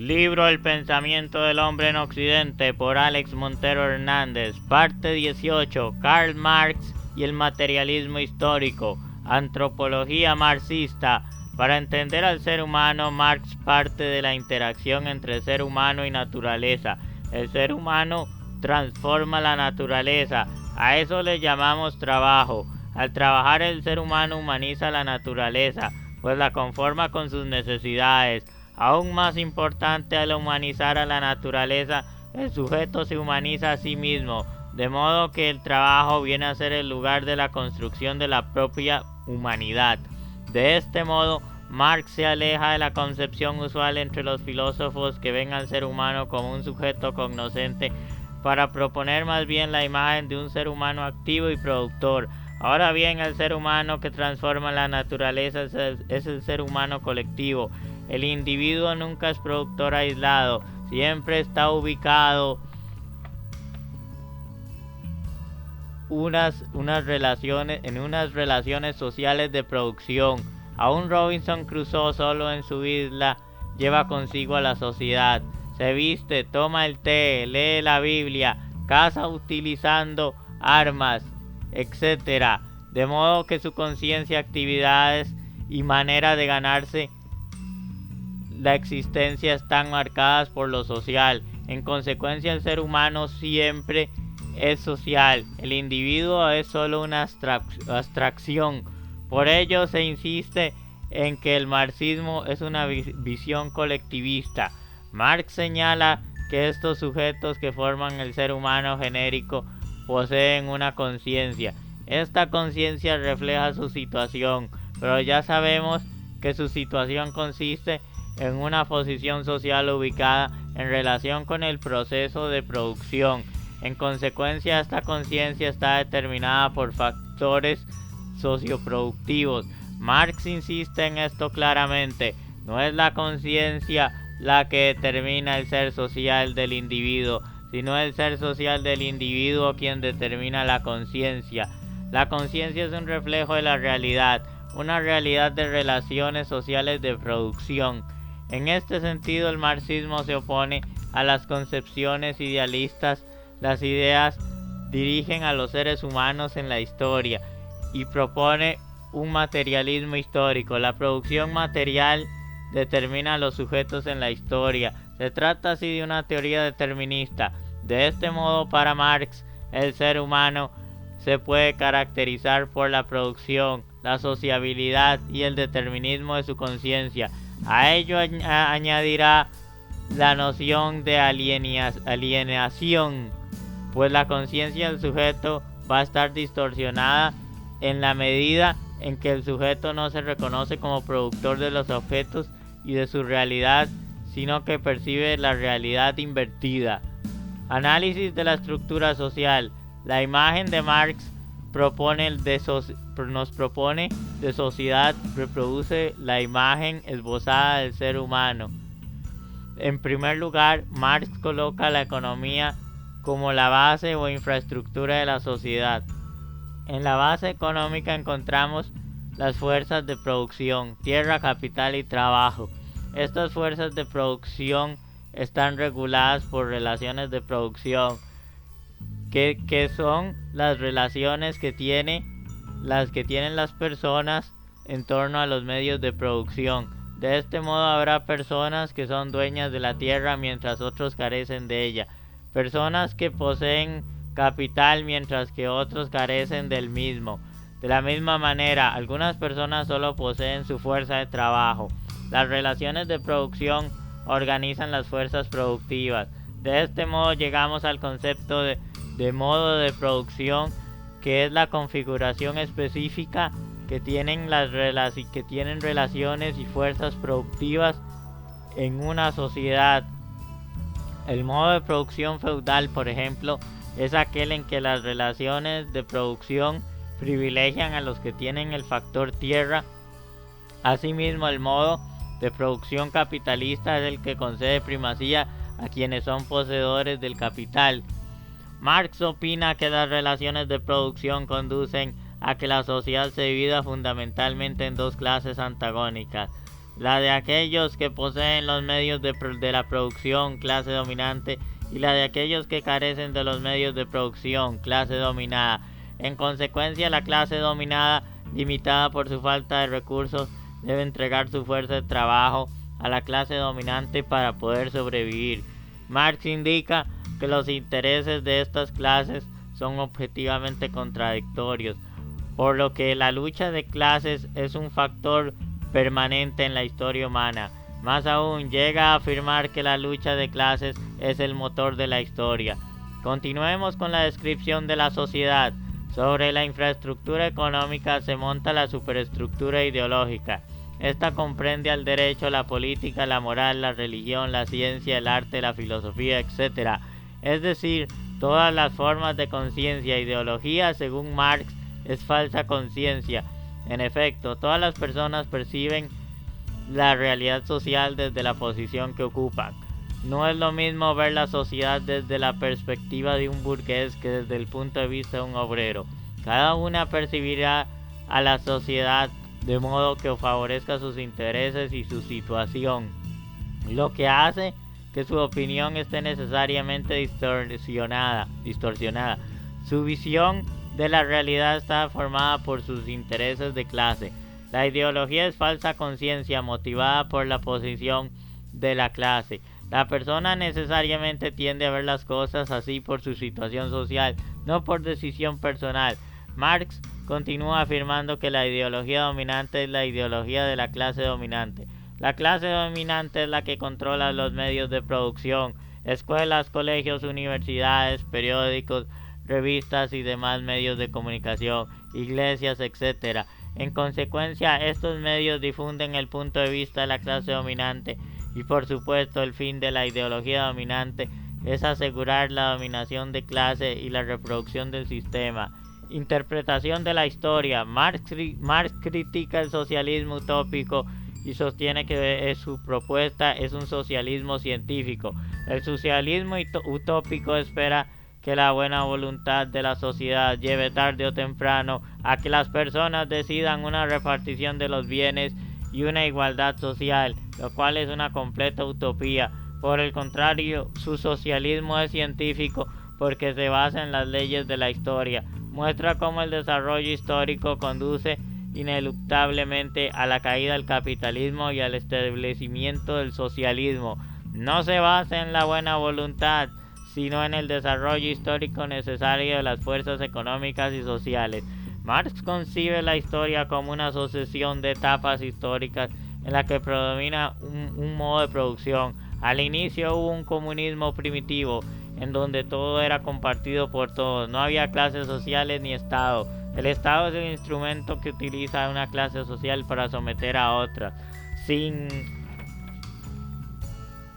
Libro El pensamiento del hombre en Occidente por Alex Montero Hernández. Parte 18. Karl Marx y el materialismo histórico. Antropología marxista. Para entender al ser humano, Marx parte de la interacción entre ser humano y naturaleza. El ser humano transforma la naturaleza. A eso le llamamos trabajo. Al trabajar, el ser humano humaniza la naturaleza, pues la conforma con sus necesidades. Aún más importante, al humanizar a la naturaleza, el sujeto se humaniza a sí mismo, de modo que el trabajo viene a ser el lugar de la construcción de la propia humanidad. De este modo, Marx se aleja de la concepción usual entre los filósofos que ven al ser humano como un sujeto cognoscente, para proponer más bien la imagen de un ser humano activo y productor. Ahora bien, el ser humano que transforma la naturaleza es el ser humano colectivo. El individuo nunca es productor aislado, siempre está ubicado en unas relaciones sociales de producción. Aún Robinson Crusoe solo en su isla lleva consigo a la sociedad. Se viste, toma el té, lee la Biblia, caza utilizando armas, etc. De modo que su conciencia, actividades y manera de ganarse la existencia están marcadas por lo social. En consecuencia, el ser humano siempre es social. El individuo es solo una abstracción. Por ello se insiste en que el marxismo es una visión colectivista. Marx señala que estos sujetos que forman el ser humano genérico poseen una conciencia. Esta conciencia refleja su situación, pero ya sabemos que su situación consiste en una posición social ubicada en relación con el proceso de producción. En consecuencia, esta conciencia está determinada por factores socioproductivos. Marx insiste en esto claramente. No es la conciencia la que determina el ser social del individuo, sino el ser social del individuo quien determina la conciencia. La conciencia es un reflejo de la realidad, una realidad de relaciones sociales de producción. En este sentido, el marxismo se opone a las concepciones idealistas. Las ideas dirigen a los seres humanos en la historia y propone un materialismo histórico. La producción material determina a los sujetos en la historia. Se trata así de una teoría determinista. De este modo, para Marx, el ser humano se puede caracterizar por la producción, la sociabilidad y el determinismo de su conciencia. A ello añadirá la noción de alienación, pues la conciencia del sujeto va a estar distorsionada en la medida en que el sujeto no se reconoce como productor de los objetos y de su realidad, sino que percibe la realidad invertida. Análisis de la estructura social. La imagen de Marx nos propone de sociedad, reproduce la imagen esbozada del ser humano. En primer lugar, Marx coloca la economía como la base o infraestructura de la sociedad. En la base económica encontramos las fuerzas de producción, tierra, capital y trabajo. Estas fuerzas de producción están reguladas por relaciones de producción, que son las relaciones que tienen las personas en torno a los medios de producción. De este modo habrá personas que son dueñas de la tierra mientras otros carecen de ella, personas que poseen capital mientras que otros carecen del mismo. De la misma manera, algunas personas solo poseen su fuerza de trabajo. Las relaciones de producción organizan las fuerzas productivas. De este modo llegamos al concepto de modo de producción, que es la configuración específica que tienen relaciones y fuerzas productivas en una sociedad. El modo de producción feudal, por ejemplo, es aquel en que las relaciones de producción privilegian a los que tienen el factor tierra. Asimismo, el modo de producción capitalista es el que concede primacía a quienes son poseedores del capital. Marx opina que las relaciones de producción conducen a que la sociedad se divida fundamentalmente en dos clases antagónicas: la de aquellos que poseen los medios de la producción, clase dominante, y la de aquellos que carecen de los medios de producción, clase dominada. En consecuencia, la clase dominada, limitada por su falta de recursos, debe entregar su fuerza de trabajo a la clase dominante para poder sobrevivir. Marx indica que los intereses de estas clases son objetivamente contradictorios, por lo que la lucha de clases es un factor permanente en la historia humana. Más aún, llega a afirmar que la lucha de clases es el motor de la historia. Continuemos con la descripción de la sociedad. Sobre la infraestructura económica se monta la superestructura ideológica. Esta comprende al derecho, la política, la moral, la religión, la ciencia, el arte, la filosofía, etc. Es decir, todas las formas de conciencia. Ideología, según Marx, es falsa conciencia. En efecto, todas las personas perciben la realidad social desde la posición que ocupan. No es lo mismo ver la sociedad desde la perspectiva de un burgués que desde el punto de vista de un obrero. Cada una percibirá a la sociedad de modo que favorezca sus intereses y su situación, lo que hace que su opinión esté necesariamente distorsionada. Su visión de la realidad está formada por sus intereses de clase. La ideología es falsa conciencia motivada por la posición de la clase. La persona necesariamente tiende a ver las cosas así por su situación social, no por decisión personal. Marx continúa afirmando que la ideología dominante es la ideología de la clase dominante. La clase dominante es la que controla los medios de producción, escuelas, colegios, universidades, periódicos, revistas y demás medios de comunicación, iglesias, etc. En consecuencia, estos medios difunden el punto de vista de la clase dominante y, por supuesto, el fin de la ideología dominante es asegurar la dominación de clase y la reproducción del sistema. Interpretación de la historia. Marx critica el socialismo utópico y sostiene que su propuesta es un socialismo científico. El socialismo utópico espera que la buena voluntad de la sociedad lleve tarde o temprano a que las personas decidan una repartición de los bienes y una igualdad social, lo cual es una completa utopía. Por el contrario, su socialismo es científico porque se basa en las leyes de la historia. Muestra cómo el desarrollo histórico conduce ineluctablemente a la caída del capitalismo y al establecimiento del socialismo. No se basa en la buena voluntad, sino en el desarrollo histórico necesario de las fuerzas económicas y sociales. Marx concibe la historia como una sucesión de etapas históricas en la que predomina un modo de producción. Al inicio hubo un comunismo primitivo, en donde todo era compartido por todos. No había clases sociales ni Estado. El Estado es el instrumento que utiliza una clase social para someter a otra. Sin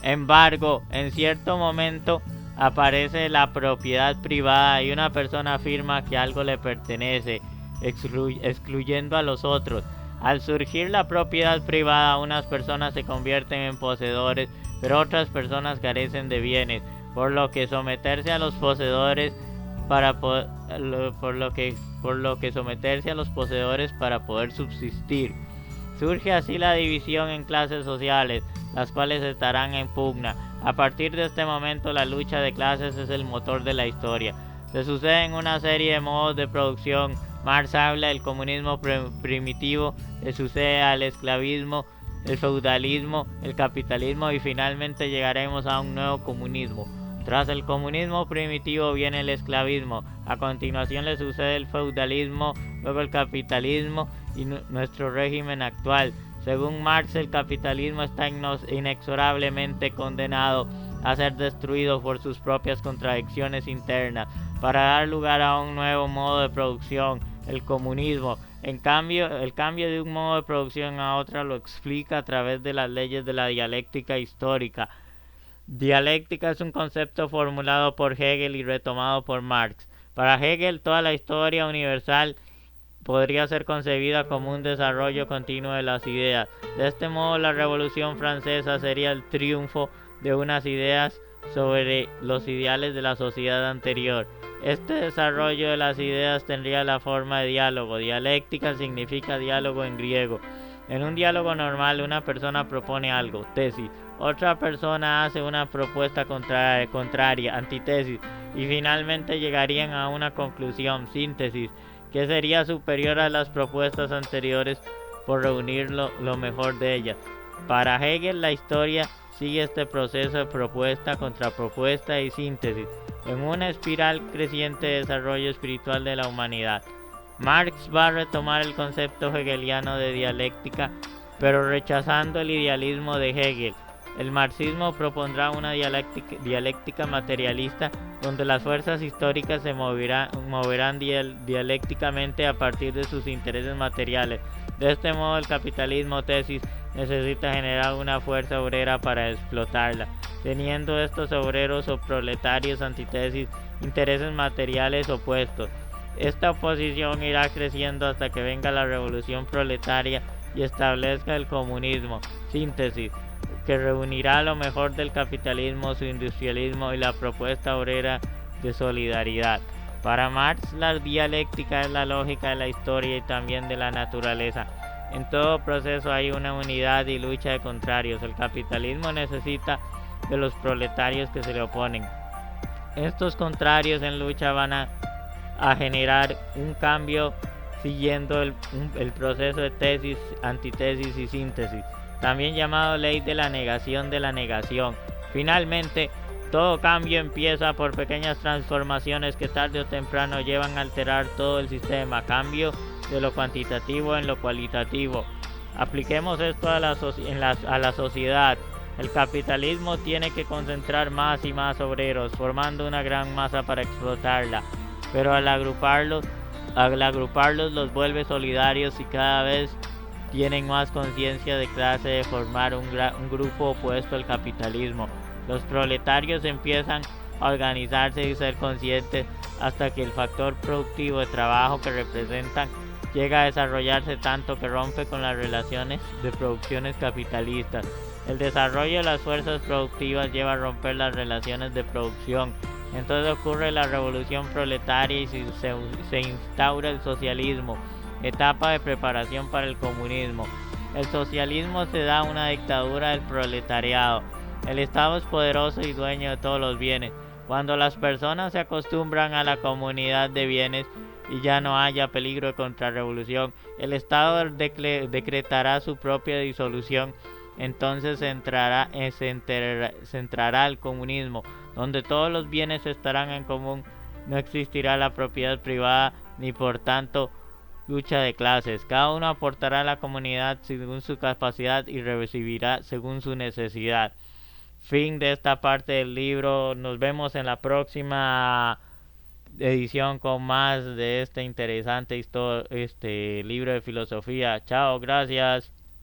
embargo, en cierto momento aparece la propiedad privada y una persona afirma que algo le pertenece, excluyendo a los otros. Al surgir la propiedad privada, unas personas se convierten en poseedores, pero otras personas carecen de bienes, por lo que someterse a los poseedores para poder subsistir. Surge así la división en clases sociales, las cuales estarán en pugna. A partir de este momento, la lucha de clases es el motor de la historia. Se suceden una serie de modos de producción. Marx habla del comunismo primitivo, le sucede al esclavismo, el feudalismo, el capitalismo y finalmente llegaremos a un nuevo comunismo. Tras el comunismo primitivo viene el esclavismo, a continuación le sucede el feudalismo, luego el capitalismo y nuestro régimen actual. Según Marx, el capitalismo está inexorablemente condenado a ser destruido por sus propias contradicciones internas, para dar lugar a un nuevo modo de producción, el comunismo. El cambio de un modo de producción a otro lo explica a través de las leyes de la dialéctica histórica. Dialéctica es un concepto formulado por Hegel y retomado por Marx. Para Hegel, toda la historia universal podría ser concebida como un desarrollo continuo de las ideas. De este modo, la Revolución Francesa sería el triunfo de unas ideas sobre los ideales de la sociedad anterior. Este desarrollo de las ideas tendría la forma de diálogo. Dialéctica significa diálogo en griego. En un diálogo normal, una persona propone algo, tesis, otra persona hace una propuesta contraria, antítesis, y finalmente llegarían a una conclusión, síntesis, que sería superior a las propuestas anteriores por reunir lo mejor de ellas. Para Hegel, la historia sigue este proceso de propuesta, contrapropuesta y síntesis, en una espiral creciente de desarrollo espiritual de la humanidad. Marx va a retomar el concepto hegeliano de dialéctica, pero rechazando el idealismo de Hegel. El marxismo propondrá una dialéctica materialista donde las fuerzas históricas se moverán dialécticamente a partir de sus intereses materiales. De este modo, el capitalismo, tesis, necesita generar una fuerza obrera para explotarla, teniendo estos obreros o proletarios, antítesis, intereses materiales opuestos. Esta oposición irá creciendo hasta que venga la revolución proletaria y establezca el comunismo, síntesis, que reunirá lo mejor del capitalismo, su industrialismo y la propuesta obrera de solidaridad. Para Marx, la dialéctica es la lógica de la historia y también de la naturaleza. En todo proceso hay una unidad y lucha de contrarios. El capitalismo necesita de los proletarios que se le oponen. Estos contrarios en lucha van a generar un cambio siguiendo el proceso de tesis, antitesis y síntesis, también llamado ley de la negación de la negación. Finalmente, todo cambio empieza por pequeñas transformaciones que tarde o temprano llevan a alterar todo el sistema, cambio de lo cuantitativo en lo cualitativo. Apliquemos esto a la sociedad. El capitalismo tiene que concentrar más y más obreros, formando una gran masa para explotarla, pero al agruparlos los vuelve solidarios y cada vez tienen más conciencia de clase de formar un grupo opuesto al capitalismo. Los proletarios empiezan a organizarse y ser conscientes hasta que el factor productivo de trabajo que representan llega a desarrollarse tanto que rompe con las relaciones de producciones capitalistas. El desarrollo de las fuerzas productivas lleva a romper las relaciones de producción. Entonces ocurre la revolución proletaria y se instaura el socialismo, etapa de preparación para el comunismo. El socialismo se da una dictadura del proletariado. El Estado es poderoso y dueño de todos los bienes. Cuando las personas se acostumbran a la comunidad de bienes y ya no haya peligro de contrarrevolución, el Estado decretará su propia disolución. Entonces se entrará el comunismo, donde todos los bienes estarán en común. No existirá la propiedad privada ni por tanto lucha de clases. Cada uno aportará a la comunidad según su capacidad y recibirá según su necesidad. Fin de esta parte del libro. Nos vemos en la próxima edición con más de este interesante libro de filosofía. Chao, gracias.